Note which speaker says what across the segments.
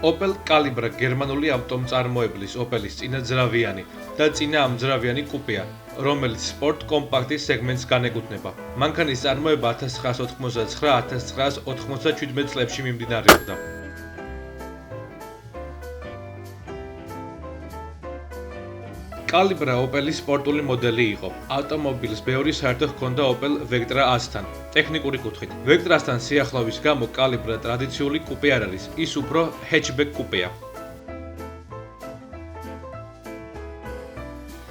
Speaker 1: Opel Calibra გერმანული ავტომწარმოებლის Opel-ის წინაძრავიანი და წინაამძრავიანი კუპეა, რომელიც სპორტ კომპაქტის სეგმენტს განეკუთვნება. მანქანის წარმოება 1989-1997 წლებში მიმდინარეობდა. Calibra Opel-ის სპორტული მოდელი იყო. ავტომობილს ბევრი საერთო ჰქონდა Opel Vectra A-თან. ტექნიკური კუთხით. Vectra-სთან სიახლოვის გამო Calibra ტრადიციული კუპე არ არის, ის უფრო ჰეჩბეკ კუპეა.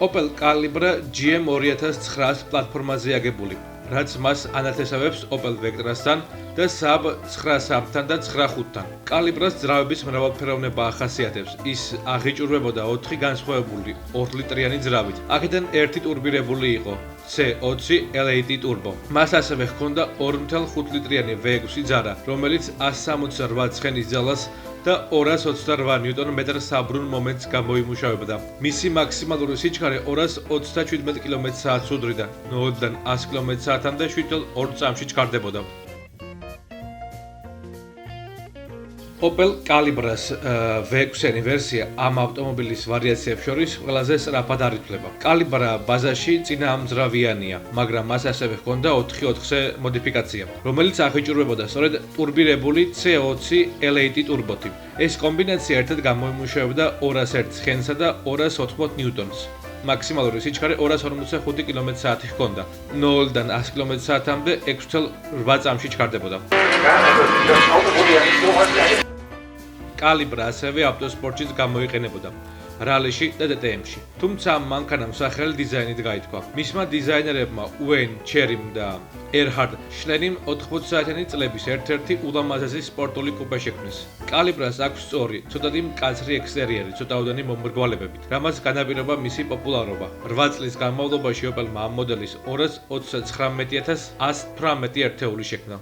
Speaker 1: Opel Calibra GM 2900 პლატფორმაზე აგებული, რაც მას ანათესავებს Opel Vectra-სთან და Saab 903-თან და 95-თან. Calibra-ს ძრავების მრავალფეროვნება ახასიათებს. ის აღიჭურვებოდა 4 განსხვავებული 2 ლიტრიანი ძრავით. აქედან ერთი ტურბირებული იყო C20 L8 turbo. მას ასევე ჰქონდა 2.5 ლიტრიანი V6 ძარა, რომელიც 168 ცხენის ძალას და 228 ნიუტონ-მეტრ საბრუნ მომენტს გამოიმუშავებდა. მისი მაქსიმალური სიჩქარე 237 კმ/სთ უდრიდა, 0-დან 100 კმ/სთ-მდე 7.2 წამში ჩქარდებოდა. Opel Calibra-ს V6-იანი ვერსია ამ ავტომობილის ვარიაციებს შორის ყველაზე სწრაფად არ ითვლება. Calibra ბაზაში წინაამძრავიანია, მაგრამ მას ასევე ჰქონდა 4/4-ზე მოდიფიკაცია, რომელიც აღიჭურვებოდა სწორედ ტურბირებული C20 L8 ტურბოთი. ეს კომბინაცია ერთად გამოიმუშავებდა 201 ცხენსა და 280 ნიუტონს. მაქსიმალური სიჩქარე 245 კმ/სთ ჰქონდა, 0-დან 100 კმ/სთ-მდე 6.8 წამში ჩქარდებოდა. Calibra ასევე ავტოსპორტშიც გამოიყენებოდა, რალიში და DTM-ში. თუმცა ამ მანქანამ სახელი დიზაინით გაითქვა. მისმა დიზაინერებმა Wayne Cherrym და Erhard Schlennім 80-საათიანი წლების ერთ-ერთი ულამაზესი სპორტული კუპე შექმნეს. Calibra-ს აქვს სწორი, ცოტათი მკაცრი ექსტერიერი, ცოტაოდენი მომრგვალებებით, რამაც განაპირობა მისი პოპულარობა. 8 წლის განმავლობაში Opel-მა ამ მოდელის 229.118 ერთეული შექმნა.